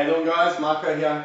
How you doing, guys? Marco here.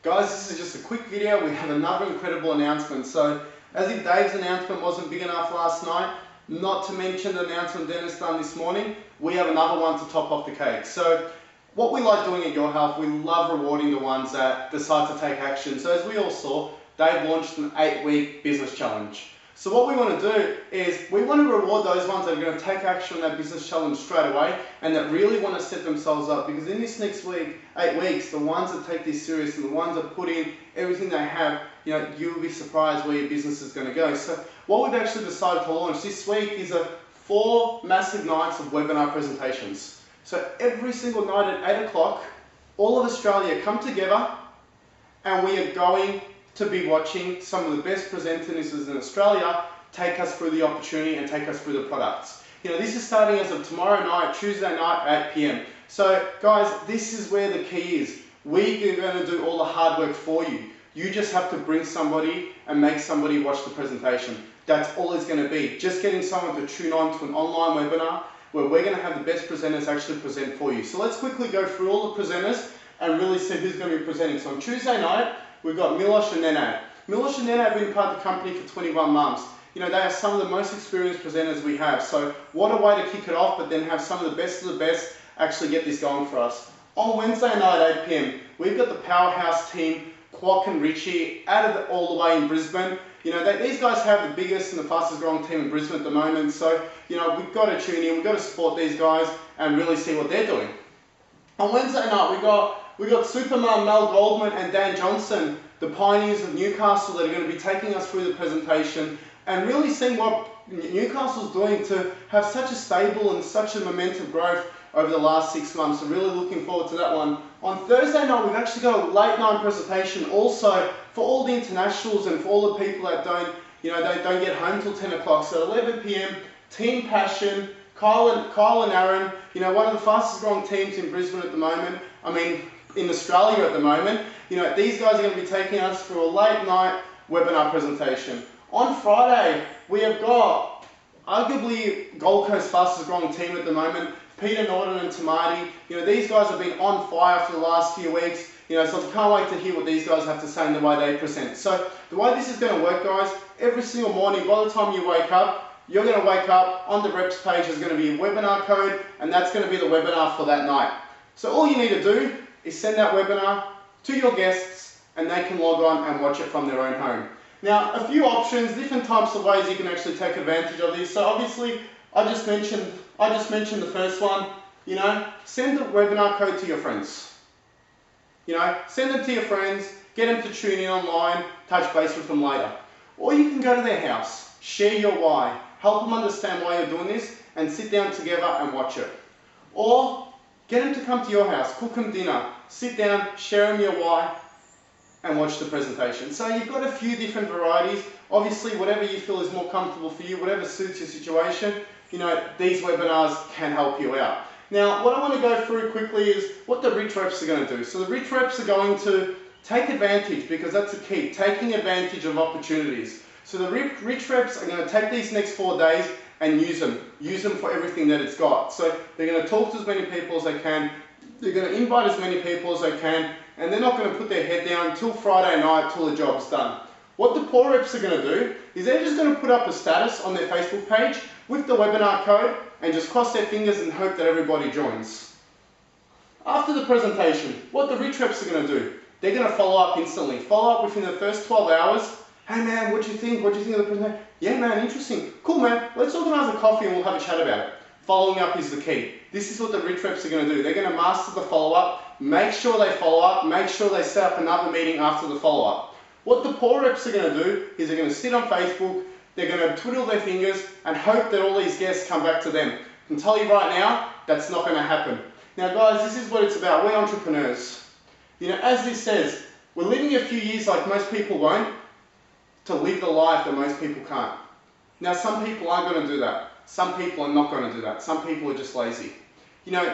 Guys, this is just a quick video. We have another incredible announcement. So, as if Dave's announcement wasn't big enough last night, not to mention the announcement Dennis done this morning, we have another one to top off the cake. So, what we like doing at Your Health, we love rewarding the ones that decide to take action. So, as we all saw, Dave launched an 8-week business challenge. So what we want to do is we want to reward those ones that are going to take action on that business challenge straight away and that really want to set themselves up, because in this next week, 8 weeks, the ones that take this serious and the ones that put in everything they have, you'll be surprised where your business is going to go. So what we've actually decided to launch this week is 4 massive nights of webinar presentations. So every single night at 8 o'clock, all of Australia come together and we are going to be watching some of the best presenters in Australia take us through the opportunity and take us through the products. This is starting as of tomorrow night, Tuesday night, 8 p.m. So guys, this is where the key is. We are going to do all the hard work for you. You just have to bring somebody and make somebody watch the presentation. That's all it's going to be. Just getting someone to tune on to an online webinar where we're going to have the best presenters actually present for you. So let's quickly go through all the presenters and really see who's going to be presenting. So on Tuesday night, we've got Milos and Nenad. Milos and Nenad have been part of the company for 21 months. They are some of the most experienced presenters we have. So what a way to kick it off, but then have some of the best actually get this going for us. On Wednesday night, 8 p.m, we've got the powerhouse team, Quack and Richie, all the way in Brisbane. These guys have the biggest and the fastest growing team in Brisbane at the moment. So, we've got to tune in, we've got to support these guys and really see what they're doing. On Wednesday night, we got Superman Mel Goldman and Dan Johnson, the pioneers of Newcastle, that are going to be taking us through the presentation and really seeing what Newcastle's doing to have such a stable and such a momentum growth over the last 6 months. So really looking forward to that one. On Thursday night, we've actually got a late night presentation also for all the internationals and for all the people that don't get home till 10 o'clock. So at 11 p.m, Team Passion, Kyle and Aaron, one of the fastest growing teams in Brisbane at the moment. In Australia at the moment. These guys are going to be taking us through a late night webinar presentation. On Friday, we have got arguably Gold Coast's fastest growing team at the moment, Peter Norton and Tamati. These guys have been on fire for the last few weeks. So I can't wait to hear what these guys have to say and the way they present. So the way this is going to work, guys, every single morning, by the time you wake up, you're going to wake up, on the reps page is going to be a webinar code, and that's going to be the webinar for that night. So all you need to do is send that webinar to your guests and they can log on and watch it from their own home. Now, a few options, different types of ways you can actually take advantage of this. So obviously, I just mentioned the first one, send the webinar code to your friends. Send them to your friends, get them to tune in online, touch base with them later. Or you can go to their house, share your why, help them understand why you're doing this, and sit down together and watch it. Or get them to come to your house, cook them dinner, sit down, share them your why, and watch the presentation. So you've got a few different varieties. Obviously, whatever you feel is more comfortable for you, whatever suits your situation, these webinars can help you out. Now, what I want to go through quickly is what the rich reps are going to do. So the rich reps are going to take advantage, because that's the key, taking advantage of opportunities. So the rich reps are going to take these next 4 days and use them for everything that it's got. So they're going to talk to as many people as they can, they're going to invite as many people as they can, and they're not going to put their head down until Friday night till the job's done. What the poor reps are going to do is they're just going to put up a status on their Facebook page with the webinar code and just cross their fingers and hope that everybody joins. After the presentation, what the rich reps are going to do, they're going to follow up instantly. Follow up within the first 12 hours. Hey man, what do you think? What do you think of the presentation? Yeah man, interesting. Cool man, let's organise a coffee and we'll have a chat about it. Following up is the key. This is what the rich reps are going to do. They're going to master the follow-up, make sure they follow up, make sure they set up another meeting after the follow-up. What the poor reps are going to do is they're going to sit on Facebook, they're going to twiddle their fingers and hope that all these guests come back to them. I can tell you right now, that's not going to happen. Now guys, this is what it's about. We're entrepreneurs. As this says, we're living a few years like most people won't, to live the life that most people can't. Now some people aren't going to do that. Some people are not going to do that. Some people are just lazy.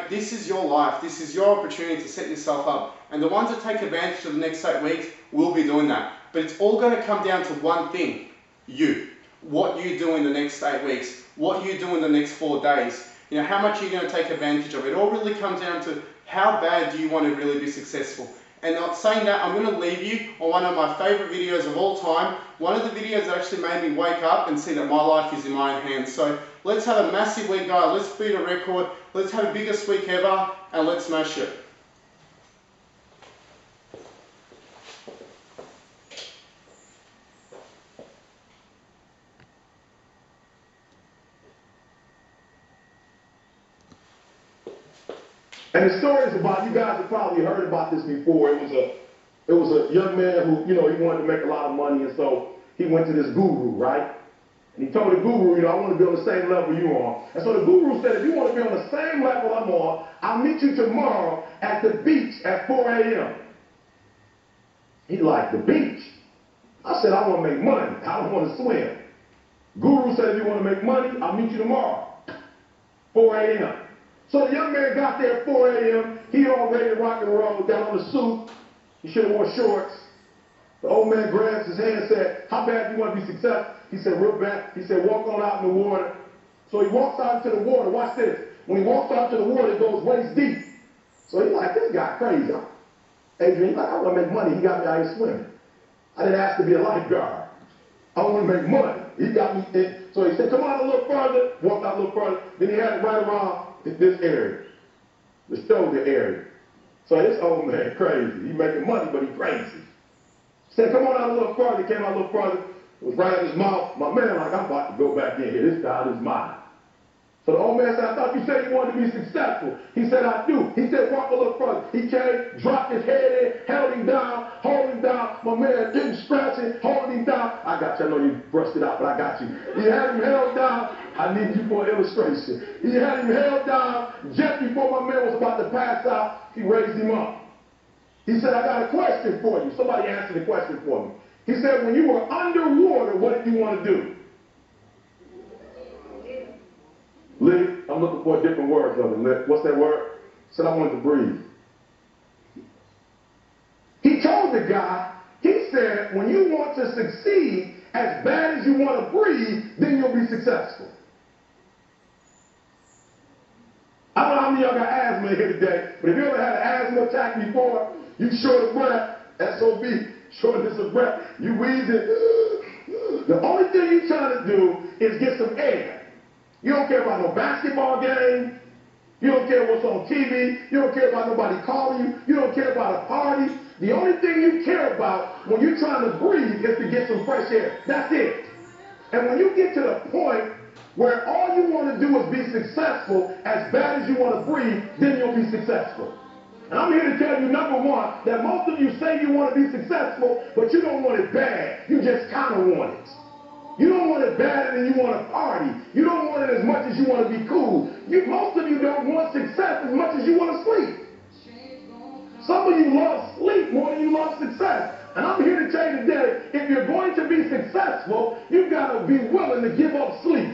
This is your life. This is your opportunity to set yourself up. And the ones that take advantage of the next 8 weeks will be doing that. But it's all going to come down to one thing. You. What you do in the next 8 weeks. What you do in the next 4 days. You know, how much are you going to take advantage of? It all really comes down to how bad do you want to really be successful. And not saying that, I'm going to leave you on one of my favorite videos of all time. One of the videos that actually made me wake up and see that my life is in my own hands. So let's have a massive week, guys. Let's beat a record. Let's have the biggest week ever, and let's smash it. And the story is about, you guys have probably heard about this before. It was a young man who, you know, he wanted to make a lot of money, and so he went to this guru, right? And he told the guru, you know, I want to be on the same level you are. And so the guru said, if you want to be on the same level I'm on, I'll meet you tomorrow at the beach at 4 a.m. He liked the beach. I said, I want to make money. I don't want to swim. Guru said, if you want to make money, I'll meet you tomorrow, 4 a.m. So the young man got there at 4 a.m. He all ready to rock and roll, down on the suit. He should have worn shorts. The old man grabs his hand and said, how bad do you want to be successful? He said, real bad. He said, walk on out in the water. So he walks out into the water. Watch this. When he walks out to the water, it goes waist deep. So he's like, this guy crazy. Adrian, he's like, I want to make money. He got me out here swimming. I didn't ask to be a lifeguard. I want to make money. He got me in. So he said, come on a little further. Walked out a little further. Then he had it right around this area, the shoulder area. So this old man crazy. He making money, but he crazy. Said, come on out a little further. He came out a little further. It was right in his mouth. My man like, I'm about to go back in here. This guy is mine. So the old man said, I thought you said you wanted to be successful. He said, I do. He said, walk a little further. He came, dropped his head in, held him down, hold him down. My man didn't scratch it, holding him down. I got you. I know you brushed it out, but I got you. He had him held down. I need you for an illustration. He had him held down. Just before my man was about to pass out, he raised him up. He said, I got a question for you. Somebody answer the question for me. He said, when you were underwater, what did you want to do? Live. I'm looking for a different word for him. What's that word? He said, I wanted to breathe. He told the guy, he said, when you want to succeed as bad as you want to breathe, then you'll be successful. I don't know how many of y'all got asthma here today, but if you ever had an asthma attack before, you short of breath, SOB, shortness of breath, you wheezing. The only thing you're trying to do is get some air. You don't care about no basketball game. You don't care what's on TV. You don't care about nobody calling you. You don't care about a party. The only thing you care about when you're trying to breathe is to get some fresh air. That's it. And when you get to the point where all you want to do is be successful as bad as you want to breathe, then you'll be successful. And I'm here to tell you, number one, that most of you say you want to be successful, but you don't want it bad. You just kind of want it. You don't want it bad and you want to party. You don't want it as much as you want to be cool. Most of you don't want success as much as you want to sleep. Some of you love sleep more than you love success. And I'm here to tell you today, if you're going to be successful, you've got to be willing to give up sleep.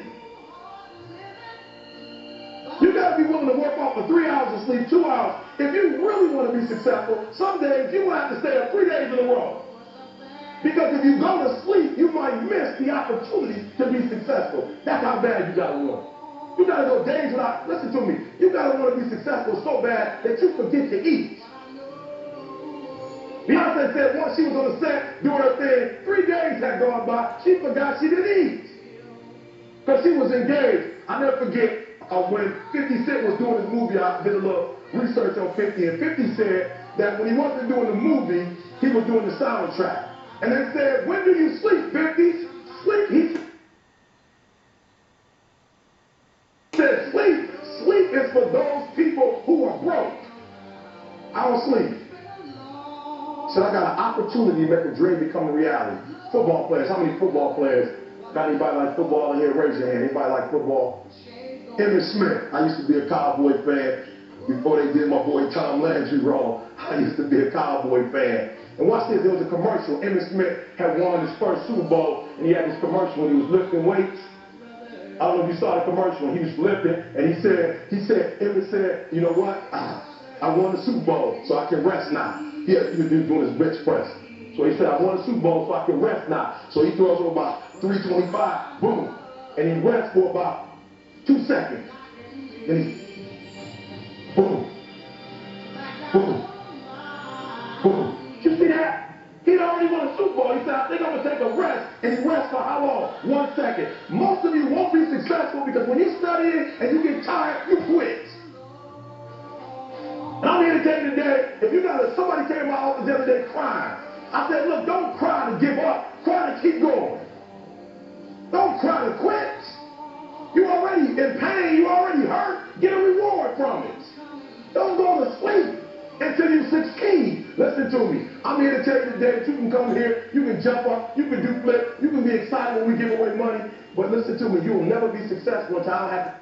You got to be willing to work off for 3 hours of sleep, 2 hours. If you really want to be successful, some days you will have to stay up 3 days in a row. Because if you go to sleep, you might miss the opportunity to be successful. That's how bad you got to want it. You got to go days without, listen to me, you got to want to be successful so bad that you forget to eat. Beyonce said once she was on the set doing her thing, 3 days had gone by, she forgot she didn't eat. Because she was engaged. I'll never forget when 50 Cent was doing his movie, I did a little research on 50, and 50 said that when he wasn't doing the movie, he was doing the soundtrack. And they said, when do you sleep, 50? Sleep. He said, sleep. Sleep is for those people who are broke. I don't sleep. So I got an opportunity to make a dream become a reality. Football players. How many football players? Got anybody like football in here? Raise your hand. Anybody like football? Emmitt Smith. I used to be a Cowboy fan before they did my boy Tom Landry wrong. I used to be a Cowboy fan. And watch this, there was a commercial. Emmitt Smith had won his first Super Bowl, and he had this commercial when he was lifting weights. I don't know if you saw the commercial when he was lifting, and Emmitt said, you know what? I won the Super Bowl, so I can rest now. He was doing his bench press. So he said, I won the Super Bowl, so I can rest now. So he throws over about 325, boom. And he rests for about 2 seconds. Then he, boom, boom, boom. You see that? He'd already won a Super Bowl. He said, I think I'm going to take a rest. And he rests for how long? 1 second. Most of you won't be successful because when you study it and you get tired, you quit. And I'm here to tell you today, if you got somebody came to my office the other day crying. I said, look, don't cry to give up. Cry to keep going. Don't cry to quit. You already in pain. You already hurt. Get a reward from it. Don't go to sleep until you succeed. Listen to me. I'm here to tell you today that you can come here, you can jump up, you can do flip, you can be excited when we give away money. But listen to me, you will never be successful until I have to